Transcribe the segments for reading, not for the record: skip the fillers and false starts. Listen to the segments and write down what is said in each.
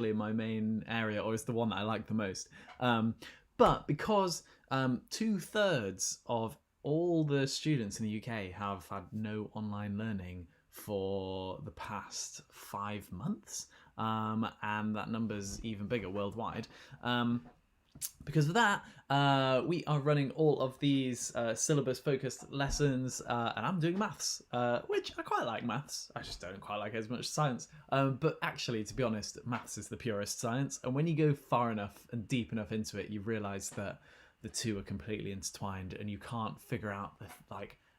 my main area, or is the one that I like the most. But because 2/3 of all the students in the UK have had no online learning for the past 5 months, and that number's even bigger worldwide. Because of that, we are running all of these syllabus-focused lessons, and I'm doing maths, which I quite like maths. I just don't quite like it as much science. But actually, to be honest, maths is the purest science, and when you go far enough and deep enough into it, you realise that the two are completely intertwined, and you can't figure out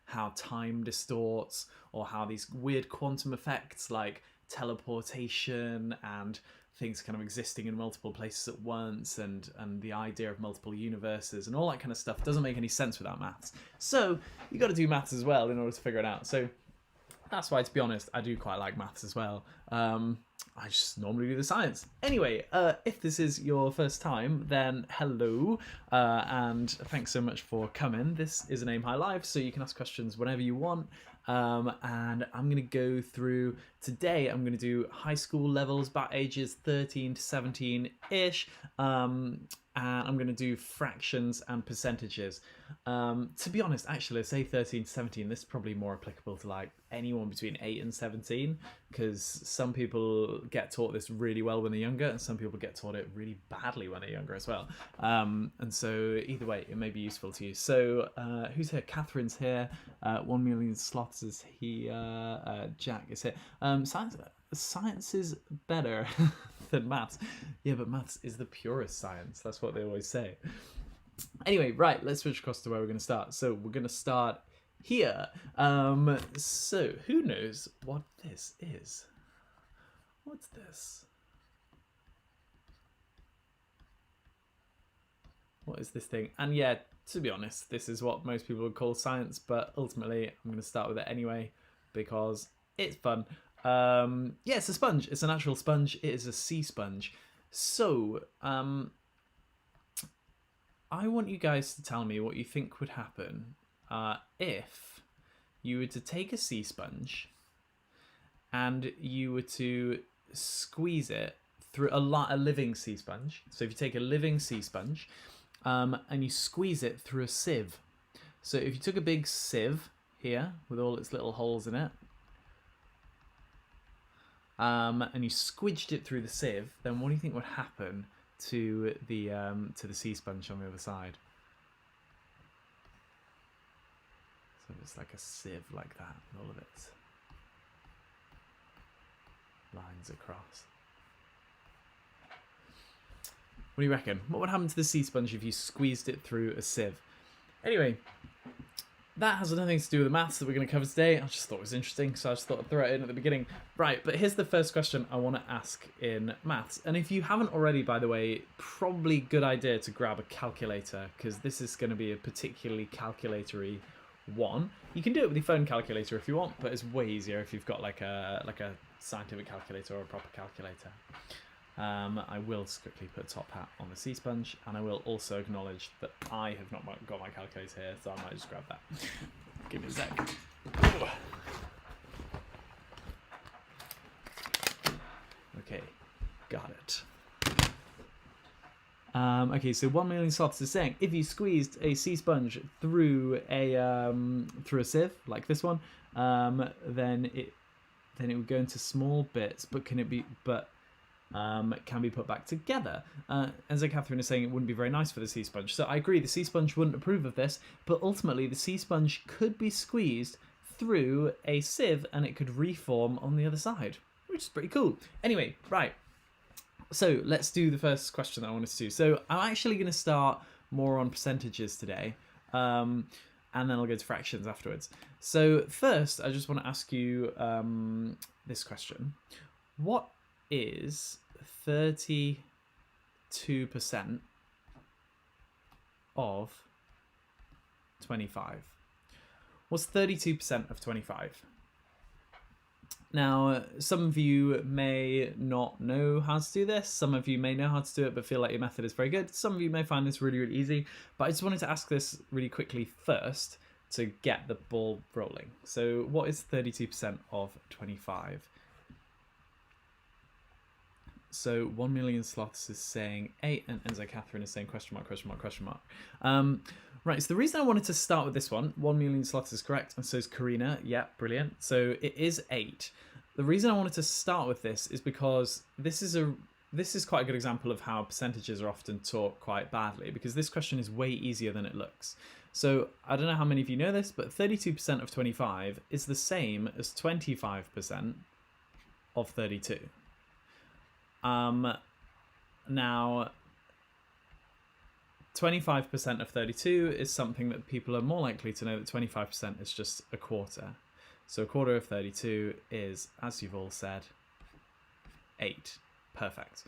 how time distorts, or how these weird quantum effects like teleportation and things kind of existing in multiple places at once, and the idea of multiple universes and all that kind of stuff doesn't make any sense without maths. So you got to do maths as well in order to figure it out. So that's why, to be honest, I do quite like maths as well. I just normally do the science. Anyway, if this is your first time, then hello, and thanks so much for coming. This is an Aim High Live, so you can ask questions whenever you want. And I'm going to go through, today I'm going to do high school levels, about ages 13 to 17-ish, and I'm going to do fractions and percentages. To be honest, actually, let's say 13 to 17, this is probably more applicable to like anyone between 8 and 17, because some people get taught this really well when they're younger, and some people get taught it really badly when they're younger as well. And so either way, it may be useful to you. So who's here? Catherine's here. 1 million slots is here. Jack is here. Science is better than maths. Yeah, but maths is the purest science. That's what they always say. Anyway, right, let's switch across to where we're going to start. So we're going to start here. So who knows what this is? What's this? What is this thing? And yeah, to be honest, this is what most people would call science, but ultimately I'm going to start with it anyway because it's fun. Yeah, it's a sponge. It's an actual sponge. It is a sea sponge. So, I want you guys to tell me what you think would happen if you were to take a sea sponge and you were to squeeze it through a living sea sponge. So if you take a living sea sponge and you squeeze it through a sieve. So if you took a big sieve here with all its little holes in it, and you squidged it through the sieve, then what do you think would happen to the sea sponge on the other side? So it's like a sieve like that, with all of its lines across. What do you reckon? What would happen to the sea sponge if you squeezed it through a sieve? Anyway, that has nothing to do with the maths that we're going to cover today. I just thought it was interesting, so I just thought I'd throw it in at the beginning. Right, but here's the first question I want to ask in maths. And if you haven't already, by the way, probably good idea to grab a calculator, because this is going to be a particularly calculatory one. You can do it with your phone calculator if you want, but it's way easier if you've got like a scientific calculator or a proper calculator. I will quickly put a top hat on the sea sponge, and I will also acknowledge that I have not got my calculator here, so I might just grab that. Give me a sec. Okay, got it. Okay, so 1 million slots is saying if you squeezed a sea sponge through a sieve like this one, then it would go into small bits, but can be put back together. As Catherine is saying, it wouldn't be very nice for the sea sponge. So I agree, the sea sponge wouldn't approve of this, but ultimately the sea sponge could be squeezed through a sieve and it could reform on the other side, which is pretty cool. Anyway, right. So let's do the first question that I wanted to do. So I'm actually going to start more on percentages today, and then I'll go to fractions afterwards. So first, I just want to ask you this question. What is 32% of 25? What's 32% of 25? Now, some of you may not know how to do this. Some of you may know how to do it, but feel like your method is very good. Some of you may find this really, really easy. But I just wanted to ask this really quickly first to get the ball rolling. So what is 32% of 25? So 1 million sloths is saying 8, and Enzo Catherine is saying question mark, question mark, question mark. Right, so the reason I wanted to start with this one, 1 million sloths is correct, and so is Karina. Yeah, brilliant. So it is 8. The reason I wanted to start with this is because this is quite a good example of how percentages are often taught quite badly, because this question is way easier than it looks. So I don't know how many of you know this, but 32% of 25 is the same as 25% of 32. Now, 25% of 32 is something that people are more likely to know that 25% is just a quarter. So a quarter of 32 is, as you've all said, 8. Perfect.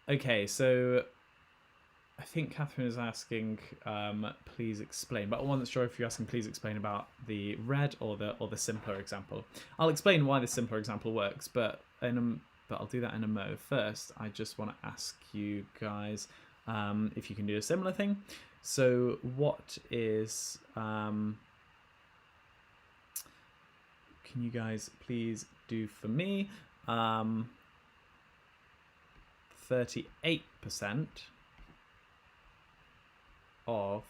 Okay, so I think Catherine is asking, please explain. But I wasn't sure if you're asking, please explain about the red or the simpler example. I'll explain why the simpler example works, but I'll do that in a mo. First, I just want to ask you guys if you can do a similar thing. So what is... can you guys please do for me 38% of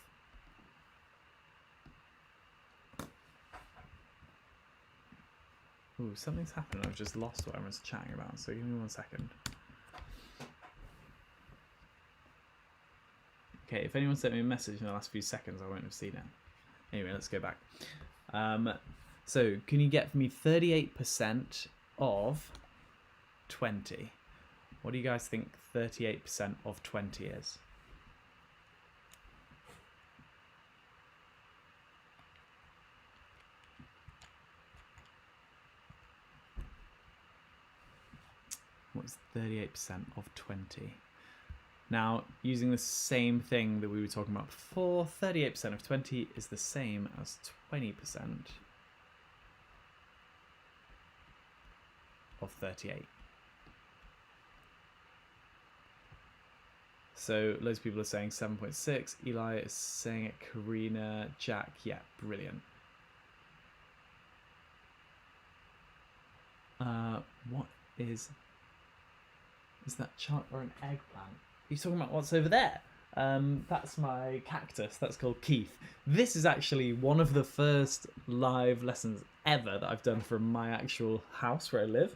ooh, something's happened. I've just lost what I was chatting about, so give me 1 second. Okay, if anyone sent me a message in the last few seconds, I won't have seen it. Anyway, let's go back. So can you get for me 38% of 20? What do you guys think 38% of 20 is? What's 38% of 20? Now, using the same thing that we were talking about before, 38% of 20 is the same as 20% of 38. So loads of people are saying 7.6. Eli is saying it. Karina, Jack, yeah, brilliant. What is that chart or an eggplant? Are you talking about what's over there? That's my cactus. That's called Keith. This is actually one of the first live lessons ever that I've done from my actual house where I live.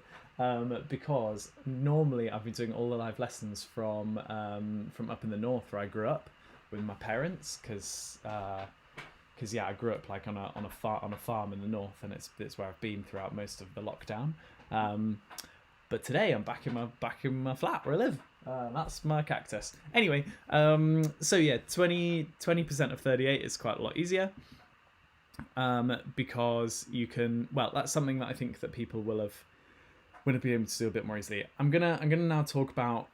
Because normally I've been doing all the live lessons from up in the north where I grew up with my parents, because yeah, I grew up like on a farm in the north, and it's where I've been throughout most of the lockdown. But today I'm back in my flat where I live. That's my cactus. Anyway, so yeah, 20% of 38 is quite a lot easier. Because you can, well, that's something that I think that people will be able to do a bit more easily. I'm gonna now talk about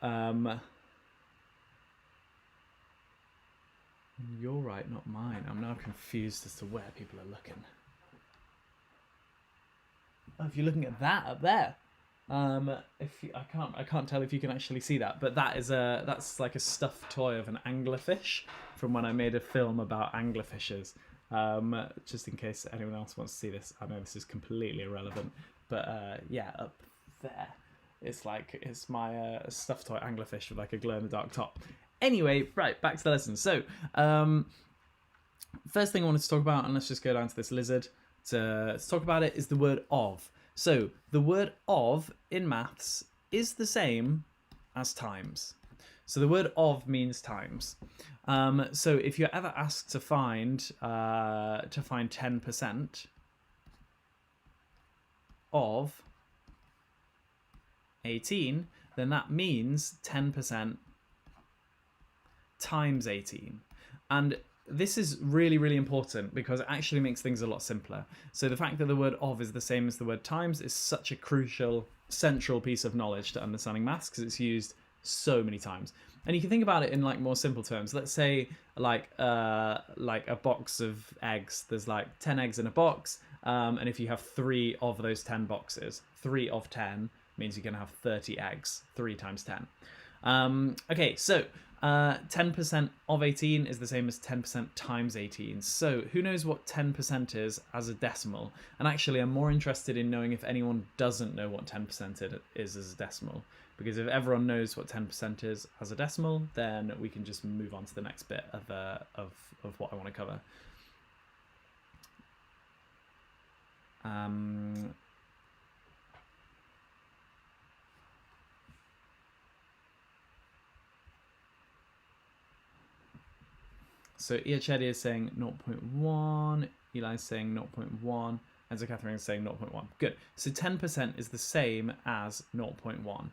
you're right, not mine. I'm now confused as to where people are looking. Oh, if you're looking at that up there. I can't tell if you can actually see that, but that's like a stuffed toy of an anglerfish from when I made a film about anglerfishes. Just in case anyone else wants to see this. I know this is completely irrelevant, but yeah, up there it's my stuffed toy anglerfish with like a glow in the dark top. Anyway, right, back to the lesson. So first thing I wanted to talk about, and let's just go down to this lizard to talk about it, is the word of. So the word of in maths is the same as times. So the word of means times. So if you're ever asked to find 10% of 18, then that means 10% times 18. And this is really, really important because it actually makes things a lot simpler. So the fact that the word of is the same as the word times is such a crucial, central piece of knowledge to understanding maths, because it's used so many times. And you can think about it in like more simple terms. Let's say like a box of eggs. There's like 10 eggs in a box. And if you have 3 of those 10 boxes, 3 of 10 means you're going to have 30 eggs, 3 times 10. Okay, so 10% of 18 is the same as 10% times 18. So who knows what 10% is as a decimal? And actually, I'm more interested in knowing if anyone doesn't know what 10% is as a decimal. Because if everyone knows what 10% is as a decimal, then we can just move on to the next bit of what I want to cover. So Iachedi is saying 0.1, Eli is saying 0.1, and so Catherine is saying 0.1. Good. So 10% is the same as 0.1.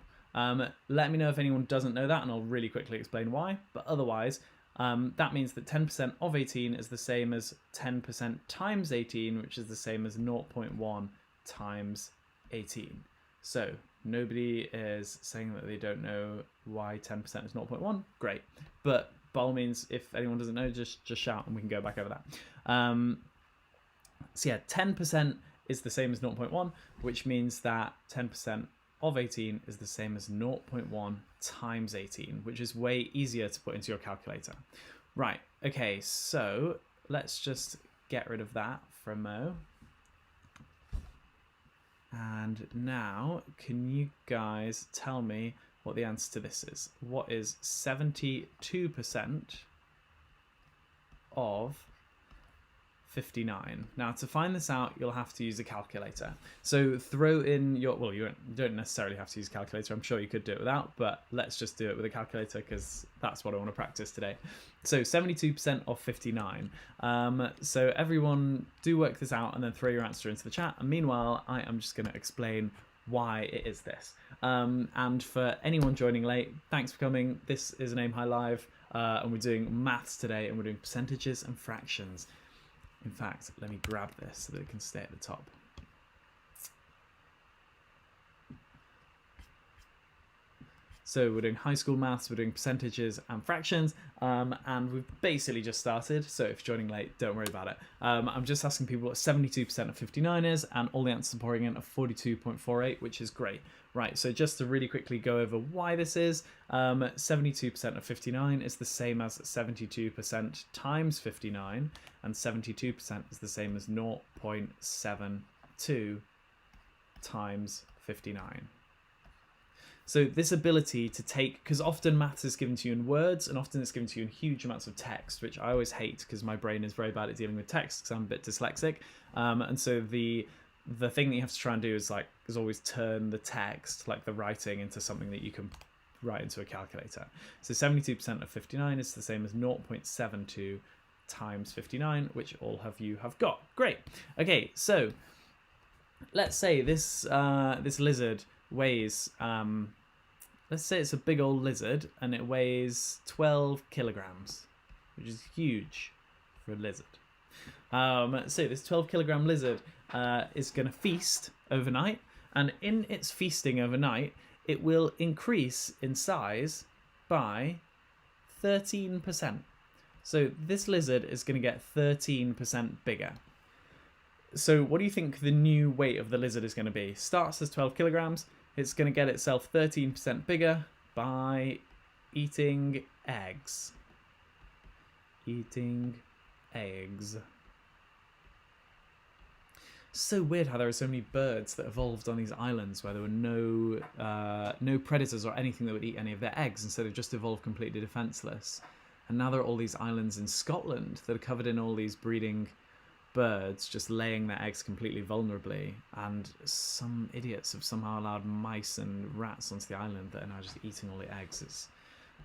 Let me know if anyone doesn't know that, and I'll really quickly explain why. But otherwise, that means that 10% of 18 is the same as 10% times 18, which is the same as 0.1 times 18. So nobody is saying that they don't know why 10% is 0.1. Great. But by all means, if anyone doesn't know, just shout and we can go back over that. So yeah, 10% is the same as 0.1, which means that 10% of 18 is the same as 0.1 times 18, which is way easier to put into your calculator. Right, okay, so let's just get rid of that for a mo. And now, can you guys tell me what the answer to this is? What is 72% of 59? Now, to find this out, you'll have to use a calculator. So throw in your, well, you don't necessarily have to use a calculator. I'm sure you could do it without, but let's just do it with a calculator because that's what I want to practice today. So 72% of 59. So everyone do work this out and then throw your answer into the chat. And meanwhile, I am just going to explain why it is this. And for anyone joining late, thanks for coming. This is an Aim High Live, and we're doing maths today, and we're doing percentages and fractions. In fact, let me grab this so that it can stay at the top. So we're doing high school maths, we're doing percentages and fractions, and we've basically just started, so if you're joining late, don't worry about it. I'm just asking people what 72% of 59 is, and all the answers are pouring in of 42.48, which is great. Right, so just to really quickly go over why this is, 72% of 59 is the same as 72% times 59, and 72% is the same as 0.72 times 59. So this ability to take, because often maths is given to you in words and often it's given to you in huge amounts of text, which I always hate because my brain is very bad at dealing with text because I'm a bit dyslexic. And so the thing that you have to try and do is always turn the text, like the writing, into something that you can write into a calculator. So 72% of 59 is the same as 0.72 times 59, which all of you have got. Great. Okay, so let's say this lizard weighs, let's say it's a big old lizard and it weighs 12 kilograms, which is huge for a lizard. So this 12 kilogram lizard is going to feast overnight, and in its feasting overnight, it will increase in size by 13%. So this lizard is going to get 13% bigger. So what do you think the new weight of the lizard is going to be? Starts as 12 kilograms. It's going to get itself 13% bigger by eating eggs. Eating eggs. So weird how there are so many birds that evolved on these islands where there were no predators or anything that would eat any of their eggs, and so they've just evolved completely defenseless. And now there are all these islands in Scotland that are covered in all these breeding birds just laying their eggs completely vulnerably, and some idiots have somehow allowed mice and rats onto the island that are now just eating all the eggs. It's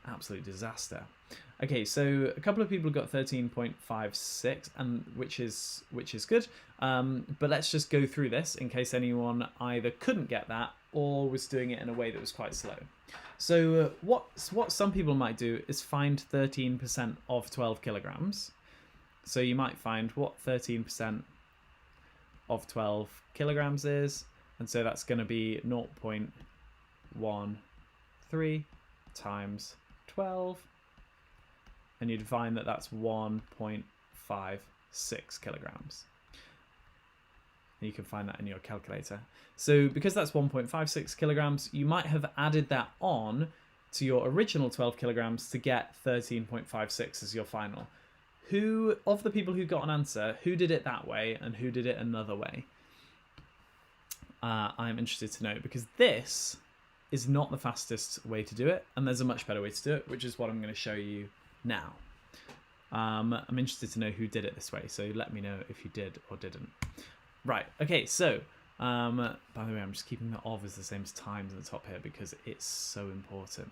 an absolute disaster. Okay, so a couple of people got 13.56, and which is good. But let's just go through this in case anyone either couldn't get that or was doing it in a way that was quite slow. So what some people might do is find 13% of 12 kilograms. So you might find what 13% of 12 kilograms is, and so that's going to be 0.13 times 12, and you'd find that that's 1.56 kilograms. And you can find that in your calculator. So because that's 1.56 kilograms, you might have added that on to your original 12 kilograms to get 13.56 as your final. Who, of the people who got an answer, who did it that way and who did it another way? I'm interested to know, because this is not the fastest way to do it, and there's a much better way to do it, which is what I'm going to show you now. I'm interested to know who did it this way, so let me know if you did or didn't. Right, okay, so, by the way, I'm just keeping the of as the same as times at the top here because it's so important.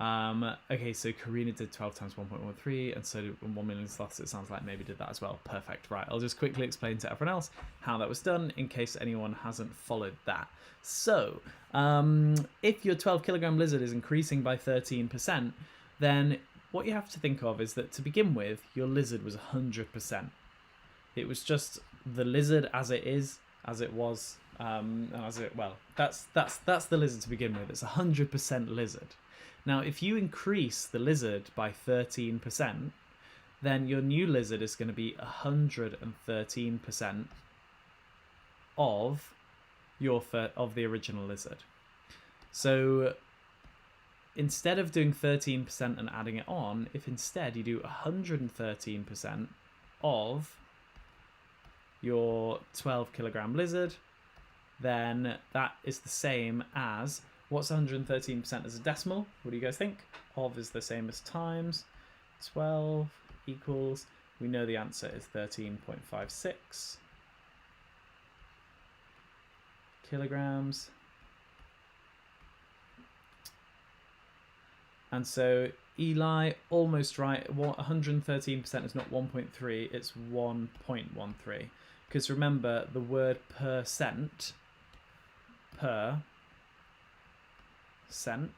Okay, so Karina did 12 times 1.13, and so did 1 million sloths. It sounds like maybe did that as well. Perfect. Right, I'll just quickly explain to everyone else how that was done in case anyone hasn't followed that. So, if your 12 kilogram lizard is increasing by 13%, then what you have to think of is that to begin with, your lizard was 100%. It was just the lizard as it is, as it was, that's the lizard to begin with. It's 100% lizard. Now, if you increase the lizard by 13%, then your new lizard is going to be 113% of the original lizard. So instead of doing 13% and adding it on, if instead you do 113% of your 12 kilogram lizard, then that is the same as, what's 113% as a decimal? What do you guys think? Of is the same as times. 12 equals, we know the answer is 13.56 kilograms. And so Eli, almost right. 113% is not 1.3, it's 1.13. Because remember, the word percent, per cent.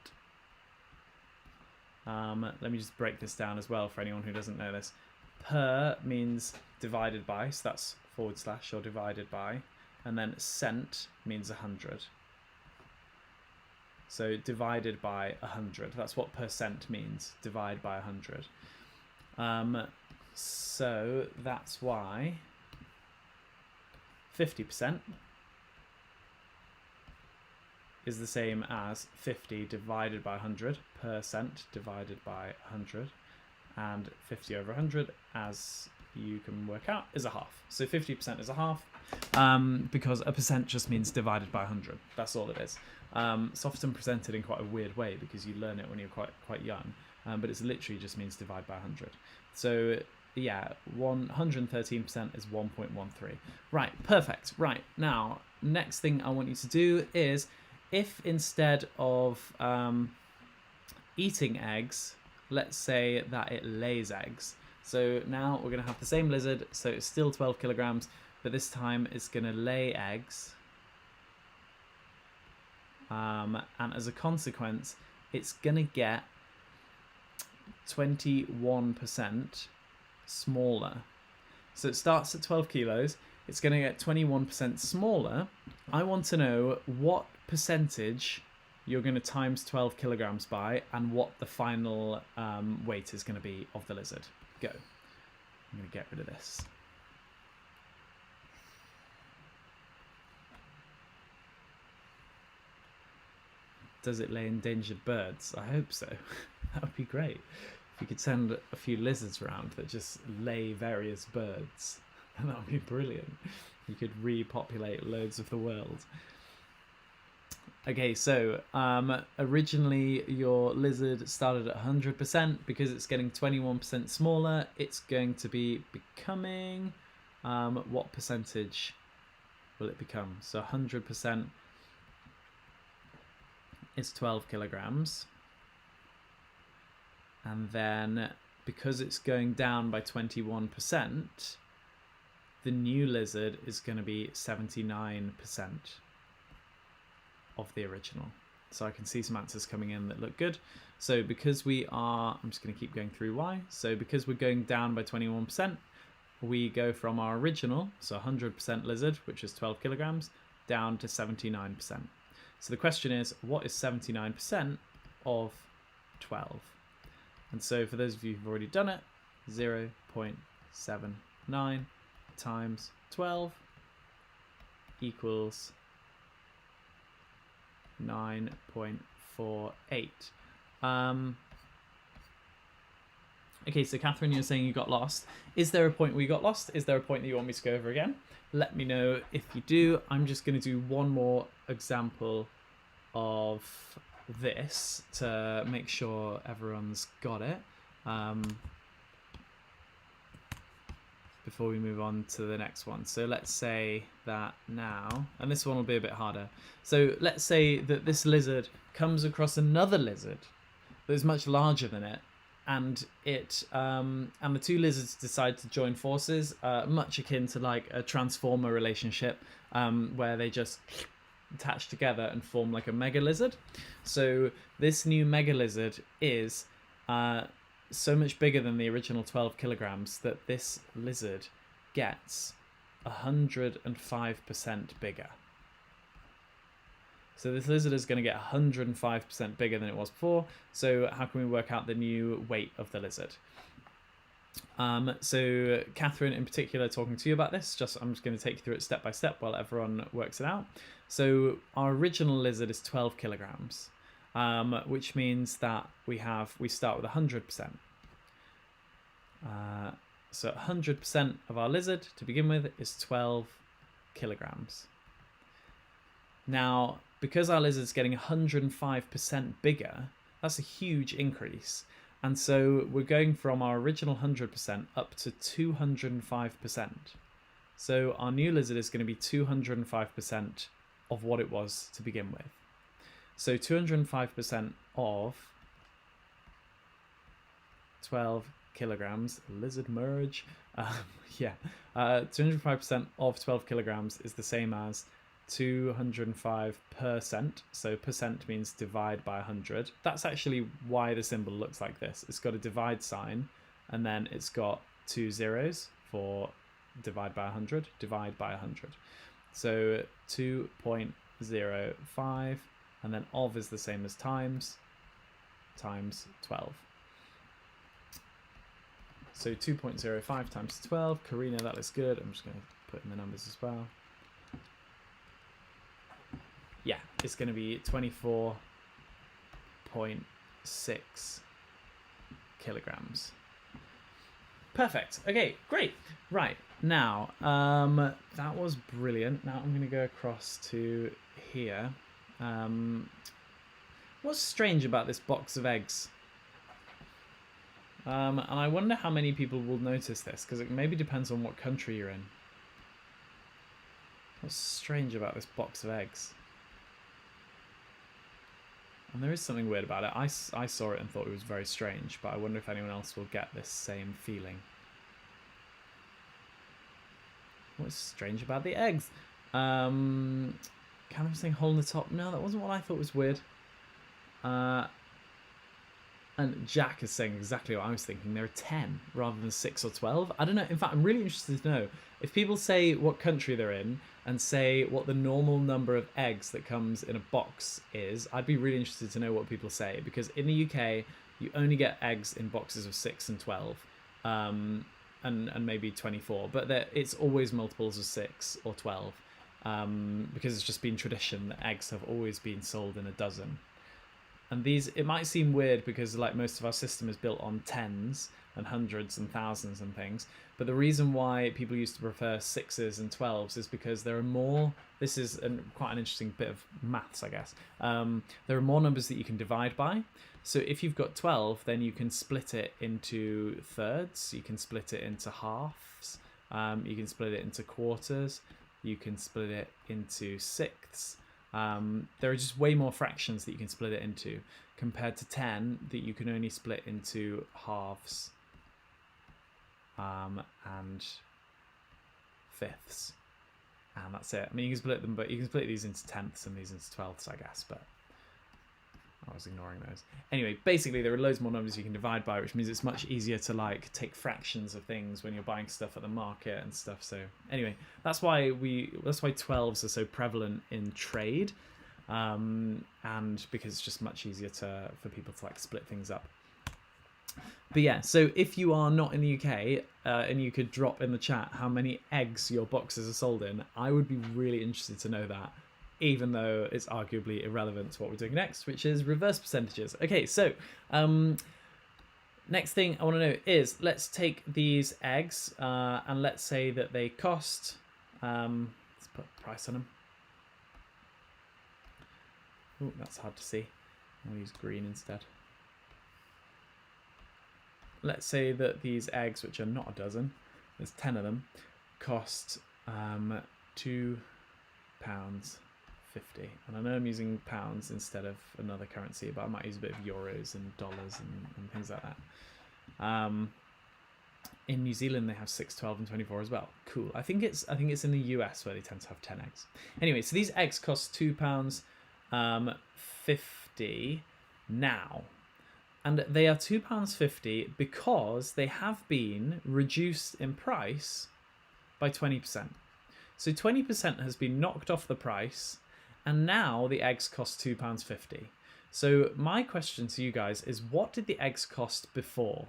Let me just break this down as well for anyone who doesn't know this. Per means divided by, so that's / or divided by, and then cent means 100. So divided by 100, that's what percent means, divide by 100. So that's why 50% is the same as 50 divided by 100, percent divided by 100, and 50 over 100, as you can work out, is a half. So 50% is a half, because a percent just means divided by 100. That's all it is. It's often presented in quite a weird way because you learn it when you're quite young, but it literally just means divide by 100. So yeah, 113% is 1.13. Right, perfect. Right, now, next thing I want you to do is, if instead of eating eggs, let's say that it lays eggs. So now we're going to have the same lizard, so it's still 12 kilograms, but this time it's going to lay eggs. And as a consequence, it's going to get 21% smaller. So it starts at 12 kilos, it's going to get 21% smaller. I want to know what percentage you're going to times 12 kilograms by and what the final weight is going to be of the lizard. Go. I'm going to get rid of this. Does it lay endangered birds? I hope so. That would be great. If you could send a few lizards around that just lay various birds, then that would be brilliant. You could repopulate loads of the world. Okay, so originally your lizard started at 100%. Because it's getting 21% smaller, it's going to be becoming, what percentage will it become? So 100% is 12 kilograms. And then because it's going down by 21%, the new lizard is going to be 79% of the original. So I can see some answers coming in that look good. So because we are, I'm just going to keep going through why. So because we're going down by 21%, we go from our original, so 100% lizard, which is 12 kilograms, down to 79%. So the question is, what is 79% of 12? And so for those of you who've already done it, 0.79 times 12 equals 9.48. Okay, so Catherine, you're saying you got lost. Is there a point where you got lost? Is there a point that you want me to go over again? Let me know if you do. I'm just going to do one more example of this to make sure everyone's got it. Before we move on to the next one. So let's say that now, and this one will be a bit harder. So let's say that this lizard comes across another lizard that is much larger than it, and the two lizards decide to join forces, much akin to like a transformer relationship, where they just attach together and form like a mega lizard. So this new mega lizard is so much bigger than the original 12 kilograms that this lizard gets 105% bigger. So this lizard is going to get 105% bigger than it was before. So how can we work out the new weight of the lizard? So Catherine in particular talking to you about this, I'm just going to take you through it step by step while everyone works it out. So our original lizard is 12 kilograms, which means that we start with 100%. So 100% of our lizard to begin with is 12 kilograms. Now, because our lizard's getting 105% bigger, that's a huge increase. And so we're going from our original 100% up to 205%. So our new lizard is going to be 205% of what it was to begin with. So 205% of 12 kilograms, lizard merge. 205% of 12 kilograms is the same as 205%. So percent means divide by 100. That's actually why the symbol looks like this. It's got a divide sign, and then it's got 2 zeros for divide by 100, divide by 100. So 2.05, and then of is the same as times 12. So 2.05 times 12. Karina, that looks good. I'm just going to put in the numbers as well. Yeah, it's going to be 24.6 kilograms. Perfect. Okay, great. Right, now, that was brilliant. Now I'm going to go across to here. What's strange about this box of eggs? And I wonder how many people will notice this, because it maybe depends on what country you're in. What's strange about this box of eggs? And there is something weird about it. I saw it and thought it was very strange, but I wonder if anyone else will get this same feeling. What's strange about the eggs? Kind of saying hole in the top. No, that wasn't what I thought was weird. And Jack is saying exactly what I was thinking. There are 10 rather than 6 or 12. I don't know. In fact, I'm really interested to know if people say what country they're in and say what the normal number of eggs that comes in a box is. I'd be really interested to know what people say, because in the UK, you only get eggs in boxes of 6 and 12, and maybe 24. But it's always multiples of 6 or 12, because it's just been tradition that eggs have always been sold in a dozen. And these, it might seem weird because like most of our system is built on tens and hundreds and thousands and things. But the reason why people used to prefer 6s and 12s is because there are more, this is quite an interesting bit of maths, I guess. There are more numbers that you can divide by. So if you've got 12, then you can split it into thirds, you can split it into halves, you can split it into quarters, you can split it into sixths. There are just way more fractions that you can split it into compared to 10 that you can only split into halves and fifths, and that's it. I mean, you can split them, but you can split these into tenths and these into twelfths, I guess, but I was ignoring those. Anyway, basically there are loads more numbers you can divide by, which means it's much easier to like take fractions of things when you're buying stuff at the market and stuff. So anyway, that's why 12s are so prevalent in trade, and because it's just much easier for people to like split things up. But yeah, so if you are not in the UK and you could drop in the chat how many eggs your boxes are sold in, I would be really interested to know that. even though it's arguably irrelevant to what we're doing next, which is reverse percentages. Okay, so next thing I want to know is, let's take these eggs and let's say that they cost, let's put a price on them. Oh, that's hard to see. I'll use green instead. Let's say that these eggs, which are not a dozen, there's 10 of them, cost £2.50. And I know I'm using pounds instead of another currency, but I might use a bit of euros and dollars and things like that. In New Zealand they have 6, 12 and 24 as well. Cool. I think it's in the US where they tend to have 10 eggs. Anyway, so these eggs cost £2.50 now. And they are £2.50 because they have been reduced in price by 20%. So 20% has been knocked off the price, and now the eggs cost £2.50. So my question to you guys is, what did the eggs cost before?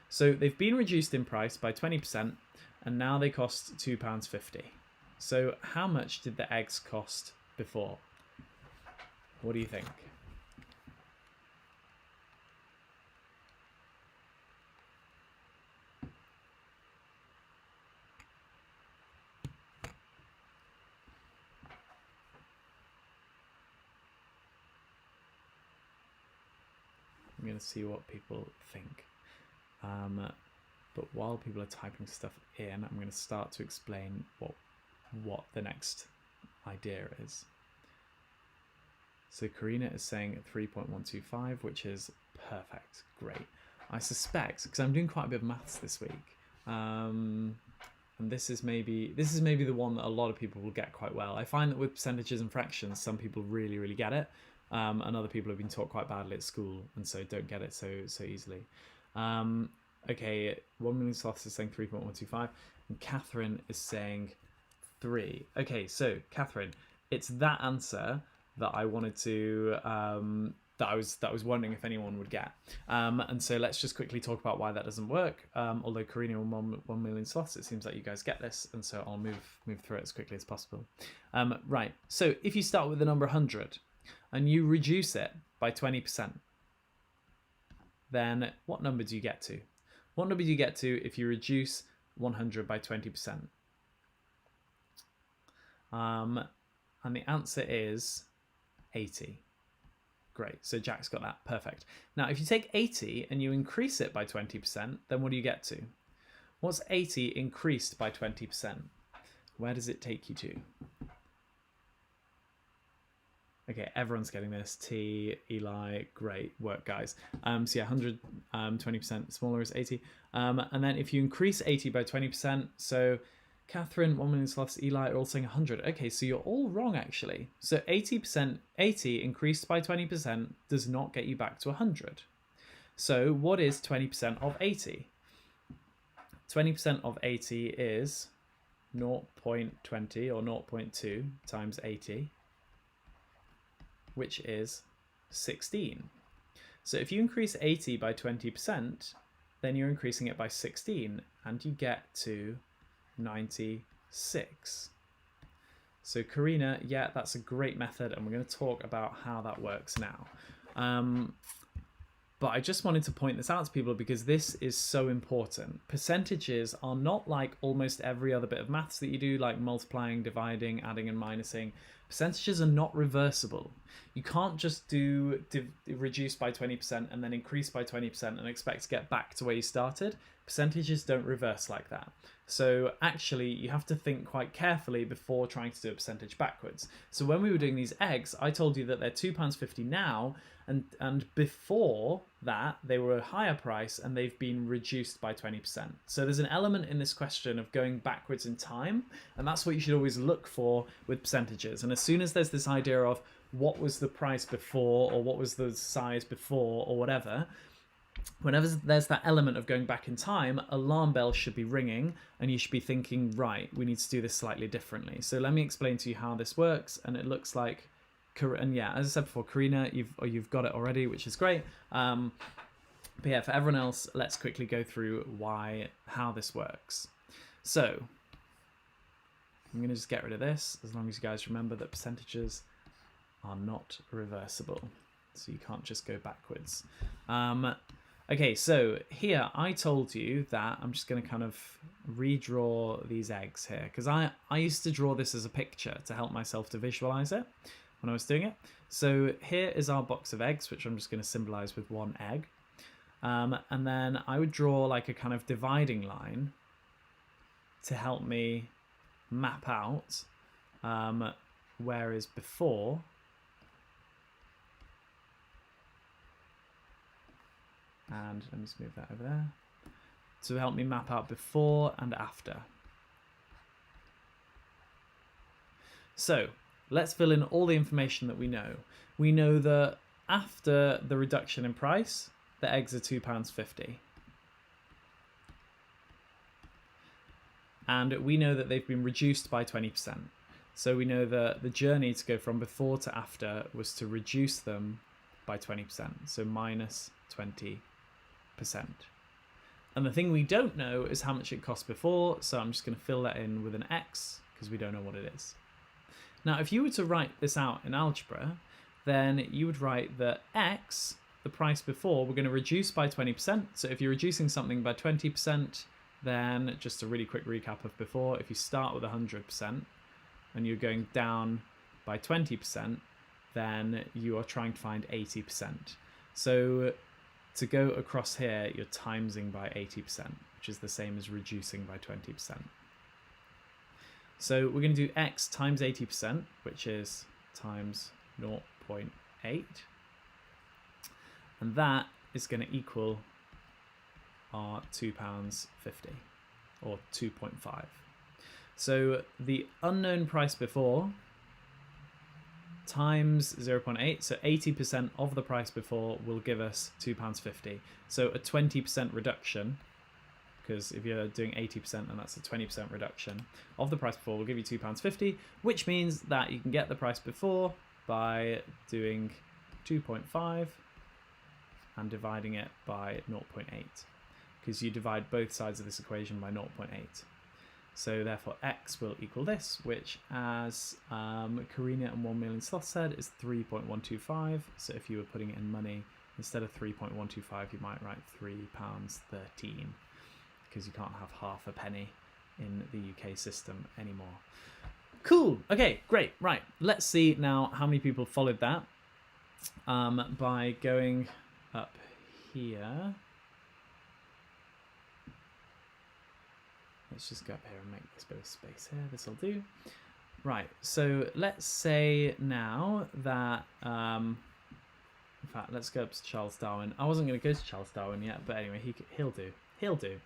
So they've been reduced in price by 20%, and now they cost £2.50. So how much did the eggs cost before? What do you think? I'm going to see what people think. But while people are typing stuff in, I'm going to start to explain what the next idea is. So Karina is saying 3.125, which is perfect. Great. I suspect, because I'm doing quite a bit of maths this week, and this is maybe the one that a lot of people will get quite well. I find that with percentages and fractions, some people really, really get it. And other people have been taught quite badly at school and so don't get it so easily. Okay, 1 million sloths is saying 3.125, and Catherine is saying 3. Okay, so Catherine, it's that answer that I wanted to that I was wondering if anyone would get. And so let's just quickly talk about why that doesn't work. Although Karina and 1 million sloths, it seems like you guys get this, and so I'll move through it as quickly as possible. Right. So if you start with the number 100 and you reduce it by 20%, then what number do you get to? What number do you get to if you reduce 100 by 20%? And the answer is 80. Great, so Jack's got that, perfect. Now, if you take 80 and you increase it by 20%, then what do you get to? What's 80 increased by 20%? Where does it take you to? Okay, everyone's getting this. T, Eli, great work, guys. So yeah, 100, 20% smaller is 80. And then if you increase 80 by 20%, so Catherine, 1 million sloths, Eli are all saying 100. Okay, so you're all wrong, actually. So 80% increased by 20% does not get you back to 100. So what is 20% of 80? 20% of 80 is 0.20 or 0.2 times 80, which is 16. So if you increase 80 by 20%, then you're increasing it by 16, and you get to 96. So Karina, yeah, that's a great method, and we're going to talk about how that works now. But I just wanted to point this out to people because this is so important. Percentages are not like almost every other bit of maths that you do, like multiplying, dividing, adding and minusing. Percentages are not reversible. You can't just do reduce by 20% and then increase by 20% and expect to get back to where you started. Percentages don't reverse like that. So actually you have to think quite carefully before trying to do a percentage backwards. So when we were doing these eggs, I told you that they're £2.50 now, and before that they were a higher price and they've been reduced by 20%. So there's an element in this question of going backwards in time, and that's what you should always look for with percentages. And as soon as there's this idea of what was the price before, or what was the size before, or whatever, whenever there's that element of going back in time, alarm bells should be ringing and you should be thinking, right, we need to do this slightly differently. So let me explain to you how this works. And it looks like, and yeah, as I said before, Karina, you've got it already, which is great. But yeah, for everyone else, let's quickly go through how this works. So I'm going to just get rid of this, as long as you guys remember that percentages are not reversible. So you can't just go backwards. Okay, so here I told you that I'm just going to kind of redraw these eggs here, because I used to draw this as a picture to help myself to visualize it when I was doing it. So here is our box of eggs, which I'm just going to symbolize with one egg. And then I would draw like a kind of dividing line to help me map out whereas before and let me just move that over there to help me map out before and after. So let's fill in all the information that we know. We know that after the reduction in price, the eggs are £2.50. And we know that they've been reduced by 20%. So we know that the journey to go from before to after was to reduce them by 20%. So minus 20%. And the thing we don't know is how much it cost before. So I'm just going to fill that in with an X because we don't know what it is. Now, if you were to write this out in algebra, then you would write that X, the price before, we're going to reduce by 20%. So if you're reducing something by 20%, then just a really quick recap of before, if you start with 100% and you're going down by 20%, then you are trying to find 80%. So to go across here, you're timesing by 80%, which is the same as reducing by 20%. So we're going to do X times 80%, which is times 0.8. And that is going to equal our £2.50 or 2.5. So the unknown price before times 0.8, so 80% of the price before will give us £2.50. So a 20% reduction, because if you're doing 80% and that's a 20% reduction of the price before will give you £2.50, which means that you can get the price before by doing 2.5 and dividing it by 0.8, because you divide both sides of this equation by 0.8. So therefore X will equal this, which as Karina and 1 Million Sloth said is 3.125. So if you were putting it in money, instead of 3.125, you might write £3.13, because you can't have half a penny in the UK system anymore. Cool. Okay, great. Right. Let's see now how many people followed that by going up here. Let's just go up here and make this bit of space here. This will do. Right, so let's say now that, in fact, let's go up to Charles Darwin. I wasn't going to go to Charles Darwin yet, but anyway, he'll do. He'll do.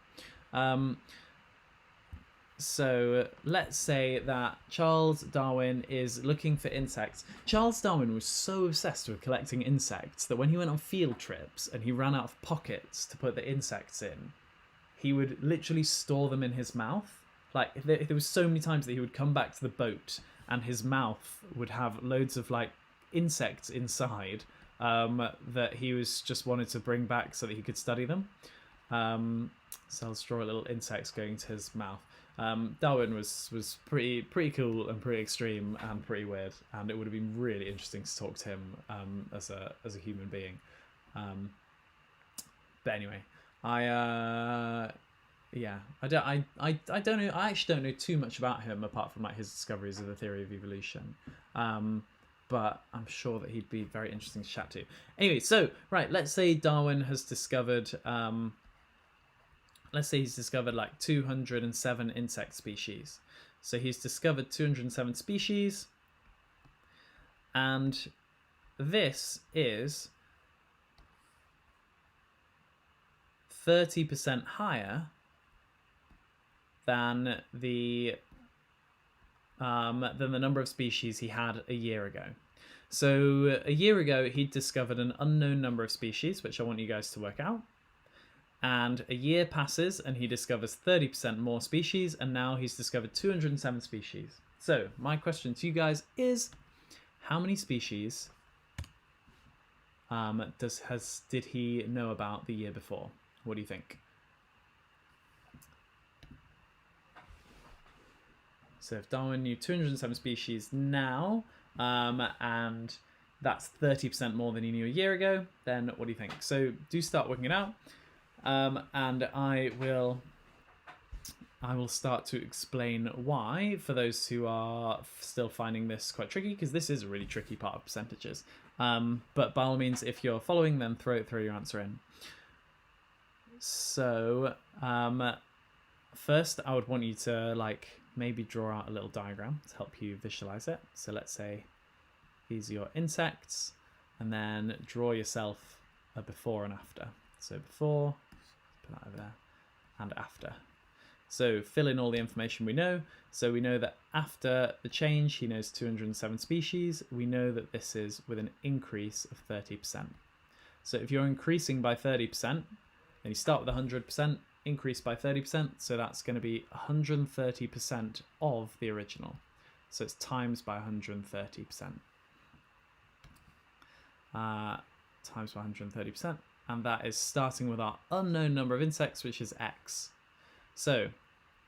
So let's say that Charles Darwin is looking for insects. Charles Darwin was so obsessed with collecting insects that when he went on field trips and he ran out of pockets to put the insects in, he would literally store them in his mouth. Like, there was so many times that he would come back to the boat and his mouth would have loads of, like, insects inside that he was just wanted to bring back so that he could study them. So I'll draw little insects going to his mouth. Darwin was pretty cool and pretty extreme and pretty weird, and it would have been really interesting to talk to him as a human being. But anyway, I don't know. I actually don't know too much about him apart from like his discoveries of the theory of evolution. But I'm sure that he'd be very interesting to chat to. Anyway, so right, let's say Darwin has discovered. Let's say he's discovered like 207 insect species. So he's discovered 207 species, and this is 30% higher than the number of species he had a year ago. So a year ago, he'd discovered an unknown number of species, which I want you guys to work out. And a year passes and he discovers 30% more species, and now he's discovered 207 species. So my question to you guys is, how many species did he know about the year before? What do you think? So if Darwin knew 207 species now, and that's 30% more than he knew a year ago, then what do you think? So do start working it out, and I will start to explain why for those who are still finding this quite tricky, because this is a really tricky part of percentages. But by all means, if you're following, then throw your answer in. So first, I would want you to maybe draw out a little diagram to help you visualize it. So let's say these are your insects, and then draw yourself a before and after. So before, put that over there, and after. So fill in all the information we know. So we know that after the change, he knows 207 species. We know that this is with an increase of 30%. So if you're increasing by 30%, then you start with 100%, increase by 30%. So that's going to be 130% of the original. So it's times by 130%. Times by 130%. And that is starting with our unknown number of insects, which is x. So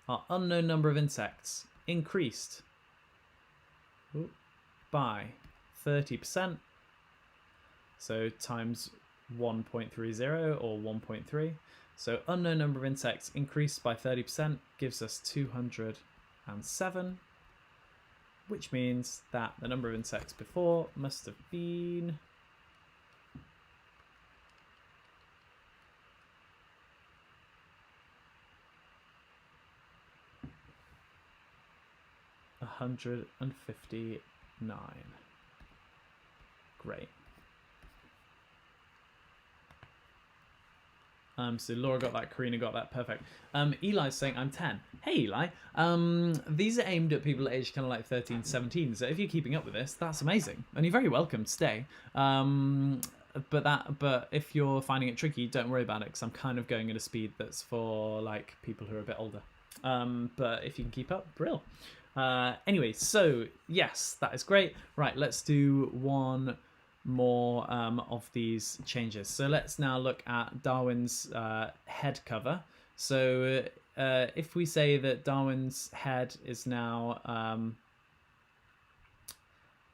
our unknown number of insects increased by 30%. So times 1.30 or 1.3. So unknown number of insects increased by 30% gives us 207, which means that the number of insects before must have been 159. Great. So Laura got that, Karina got that, perfect. Eli's saying I'm 10. Hey Eli, these are aimed at people aged kind of like 13, 17. So if you're keeping up with this, that's amazing, and you're very welcome to stay. But if you're finding it tricky, don't worry about it, because I'm kind of going at a speed that's for like people who are a bit older. But if you can keep up, brill. Anyway, so yes, that is great. Right, let's do one more of these changes. So let's now look at Darwin's head cover. So if we say that Darwin's head is now,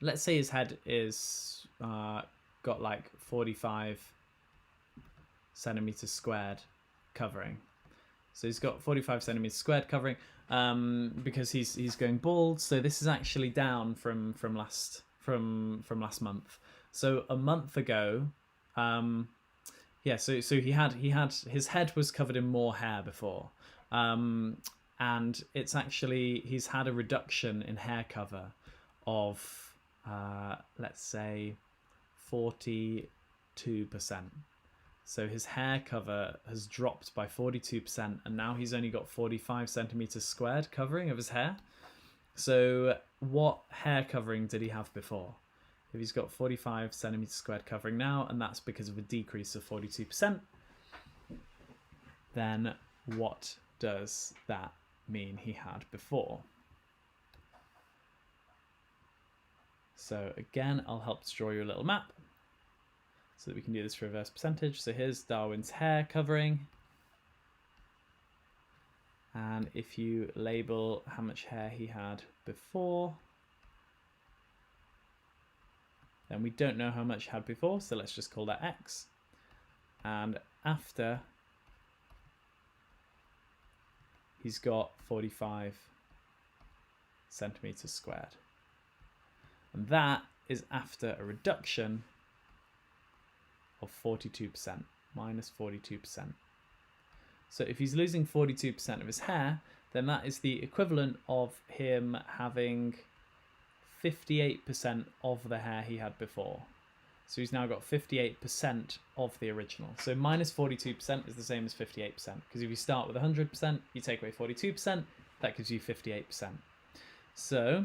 let's say his head is got like 45 centimeters squared covering. So he's got 45 centimeters squared covering because he's going bald. So this is actually down from last month. So a month ago, so he had his head was covered in more hair before, and it's actually he's had a reduction in hair cover of let's say 42%. So his hair cover has dropped by 42%, and now he's only got 45 centimeters squared covering of his hair. So what hair covering did he have before? If he's got 45 centimeters squared covering now, and that's because of a decrease of 42%, then what does that mean he had before? So again, I'll help to draw you a little map so that we can do this reverse percentage. So here's Darwin's hair covering. And if you label how much hair he had before, then we don't know how much he had before, so let's just call that X. And after, he's got 45 centimeters squared. And that is after a reduction of 42%, minus 42%. So if he's losing 42% of his hair, then that is the equivalent of him having 58% of the hair he had before. So he's now got 58% of the original. So minus 42% is the same as 58%, because if you start with 100%, you take away 42%, that gives you 58%. So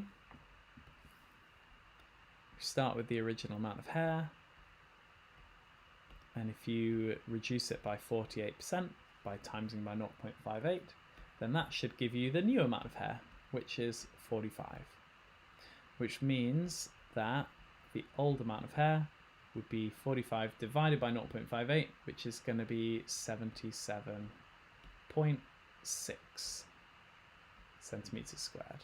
we start with the original amount of hair, and if you reduce it by 48% by timesing by 0.58, then that should give you the new amount of hair, which is 45. Which means that the old amount of hair would be 45 divided by 0.58, which is going to be 77.6 centimeters squared.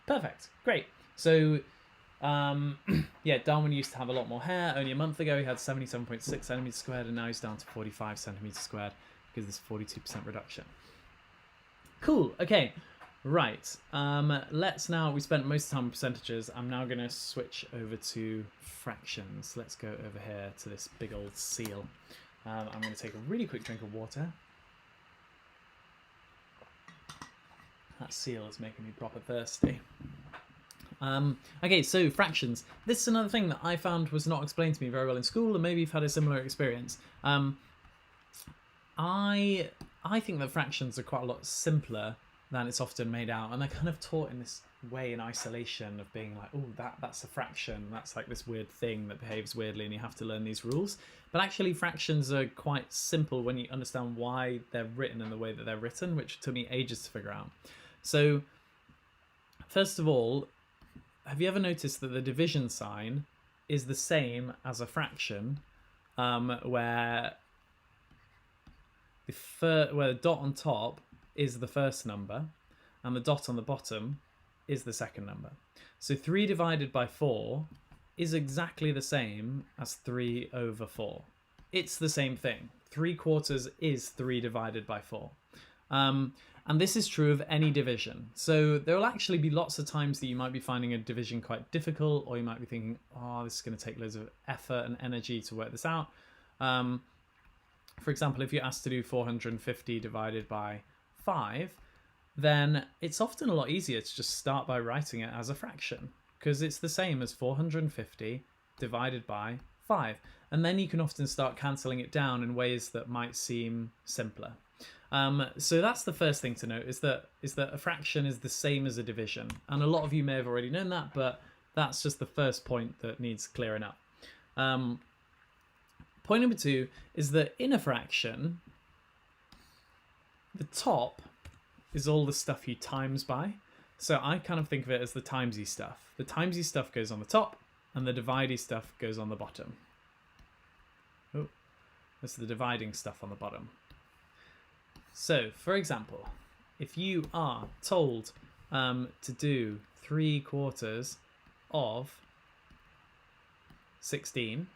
Perfect. Great. So, yeah, Darwin used to have a lot more hair. Only a month ago, he had 77.6 centimeters squared, and now he's down to 45 centimeters squared because there's 42% reduction. Cool. Okay. Right. Let's now. We spent most of the time on percentages. I'm now going to switch over to fractions. Let's go over here to this big old seal. I'm going to take a really quick drink of water. That seal is making me proper thirsty. Okay, so fractions. This is another thing that I found was not explained to me very well in school, and maybe you've had a similar experience. I think that fractions are quite a lot simpler than it's often made out, and they're kind of taught in this way in isolation of being like, oh, that's a fraction, that's like this weird thing that behaves weirdly and you have to learn these rules. But actually fractions are quite simple when you understand why they're written in the way that they're written, which took me ages to figure out. So first of all, have you ever noticed that the division sign is the same as a fraction, where the dot on top is the first number and the dot on the bottom is the second number. So 3 divided by 4 is exactly the same as 3 over 4. It's the same thing. 3/4 is 3 divided by 4. And this is true of any division. So there will actually be lots of times that you might be finding a division quite difficult, or you might be thinking, oh, this is going to take loads of effort and energy to work this out. For example, if you're asked to do 450 divided by 5, then it's often a lot easier to just start by writing it as a fraction, because it's the same as 450 divided by 5. And then you can often start cancelling it down in ways that might seem simpler. So that's the first thing to note, is that a fraction is the same as a division. And a lot of you may have already known that, but that's just the first point that needs clearing up. Point number 2 is that in a fraction, the top is all the stuff you times by. So I kind of think of it as the timesy stuff. The timesy stuff goes on the top, and the dividey stuff goes on the bottom. Oh, that's the dividing stuff on the bottom. So, for example, if you are told to do 3/4 of 16,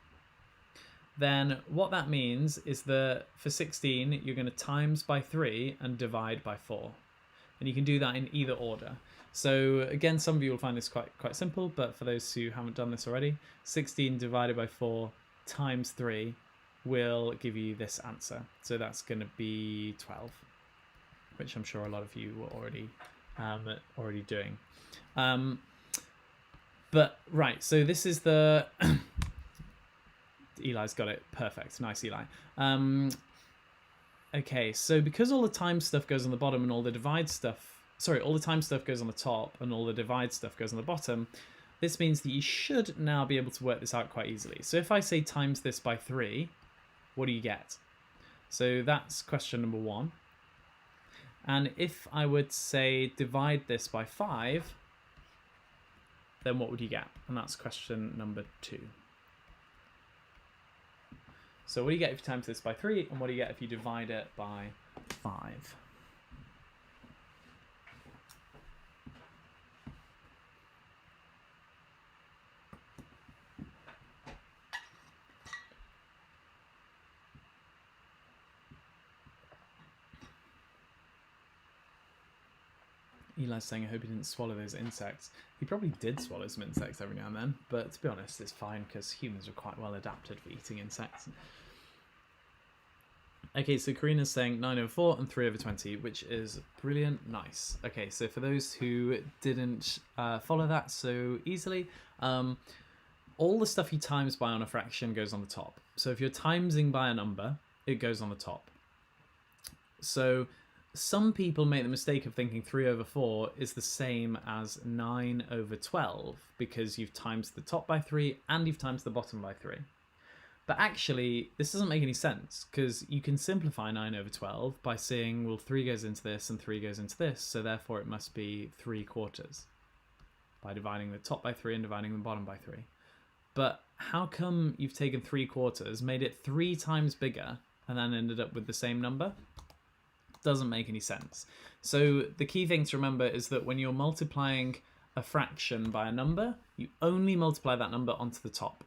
then what that means is that for 16, you're going to times by 3 and divide by 4. And you can do that in either order. So again, some of you will find this quite simple, but for those who haven't done this already, 16 divided by 4 times 3 will give you this answer. So that's going to be 12, which I'm sure a lot of you were already doing. But right, so this is the Eli's got it perfect. Nice, Eli. Okay, so because all the time stuff goes on the bottom and all the divide stuff, all the time stuff goes on the top and all the divide stuff goes on the bottom, this means that you should now be able to work this out quite easily. So if I say times this by 3, what do you get? So that's question number 1. And if I would say divide this by 5, then what would you get? And that's question number 2. So what do you get if you times this by 3, and what do you get if you divide it by 5? Eli's saying, I hope he didn't swallow those insects. He probably did swallow some insects every now and then, but to be honest, it's fine because humans are quite well adapted for eating insects. Okay, so Karina's saying 9 over 4 and 3 over 20, which is brilliant. Nice. Okay, so for those who didn't follow that so easily, all the stuff you times by on a fraction goes on the top. So if you're timesing by a number, it goes on the top. So some people make the mistake of thinking 3 over 4 is the same as 9 over 12 because you've times the top by 3 and you've times the bottom by 3. But actually, this doesn't make any sense because you can simplify 9 over 12 by saying, well, 3 goes into this and 3 goes into this, so therefore it must be 3/4 by dividing the top by 3 and dividing the bottom by 3. But how come you've taken 3/4, made it 3 times bigger, and then ended up with the same number? Doesn't make any sense. So the key thing to remember is that when you're multiplying a fraction by a number, you only multiply that number onto the top.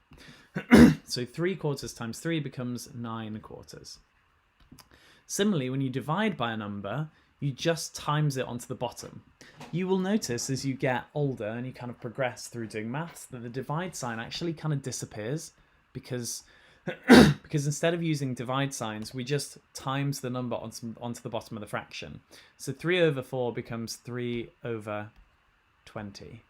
So 3/4 times 3 becomes 9/4. Similarly, when you divide by a number, you just times it onto the bottom. You will notice as you get older and you kind of progress through doing maths that the divide sign actually kind of disappears because instead of using divide signs, we just times the number onto the bottom of the fraction. So 3/4 becomes 3/20.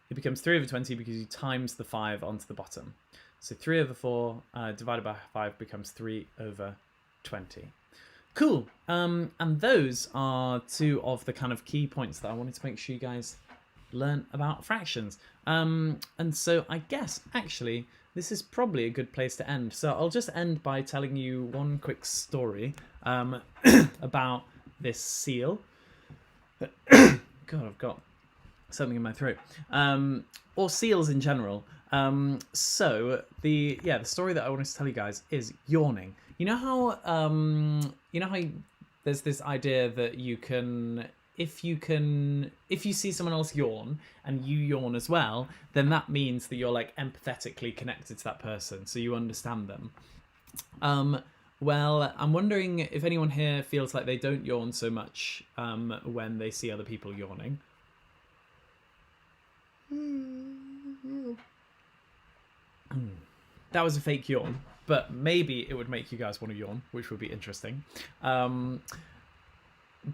It becomes 3/20 because you times the 5 onto the bottom. So 3/4 divided by 5 becomes 3/20. Cool. And those are two of the kind of key points that I wanted to make sure you guys learn about fractions. And so I guess actually this is probably a good place to end. So I'll just end by telling you one quick story about this seal. God, I've got something in my throat. Or seals in general. So the story that I wanted to tell you guys is yawning. You know how there's this idea that you can if you see someone else yawn and you yawn as well, then that means that you're like empathetically connected to that person, so you understand them. Well, I'm wondering if anyone here feels like they don't yawn so much when they see other people yawning. That was a fake yawn, but maybe it would make you guys want to yawn, which would be interesting.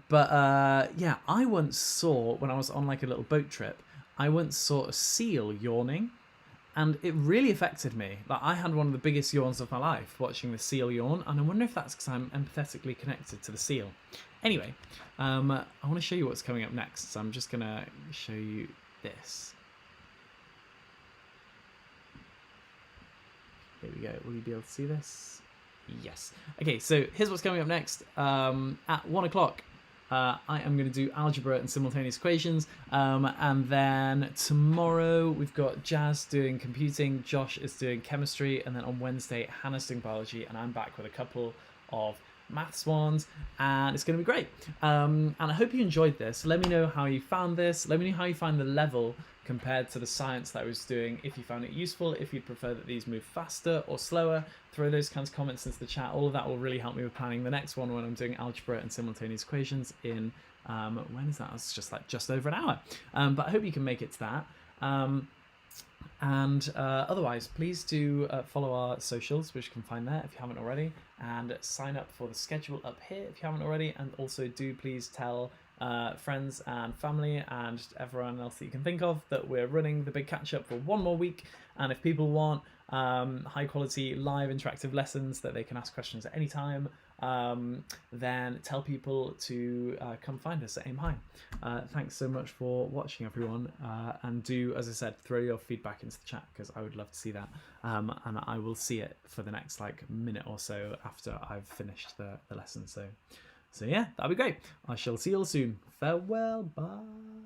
But I once saw, when I was on like a little boat trip, I once saw a seal yawning, and it really affected me. Like, I had one of the biggest yawns of my life watching the seal yawn, and I wonder if that's because I'm empathetically connected to the seal. Anyway, I want to show you what's coming up next, so I'm just going to show you this. Here we go. Will you be able to see this? Yes. Okay, so here's what's coming up next. At 1 o'clock, I am going to do algebra and simultaneous equations. And then tomorrow we've got Jazz doing computing, Josh is doing chemistry, and then on Wednesday, Hannah's doing biology, and I'm back with a couple of maths ones, and it's going to be great. And I hope you enjoyed this. Let me know how you found this. Let me know how you find the level compared to the science that I was doing, if you found it useful, if you'd prefer that these move faster or slower. Throw those kinds of comments into the chat. All of that will really help me with planning the next one when I'm doing algebra and simultaneous equations in, when is that? It's just over an hour. But I hope you can make it to that. Otherwise, please do follow our socials, which you can find there if you haven't already, and sign up for the schedule up here if you haven't already, and also do please tell friends and family and everyone else that you can think of that we're running the big catch up for one more week. And if people want high quality live interactive lessons that they can ask questions at any time, then tell people to come find us at Aim High. Thanks so much for watching, everyone, and do, as I said, throw your feedback into the chat because I would love to see that, and I will see it for the next minute or so after I've finished the lesson. So yeah, that'll be great. I shall see you all soon. Farewell, bye.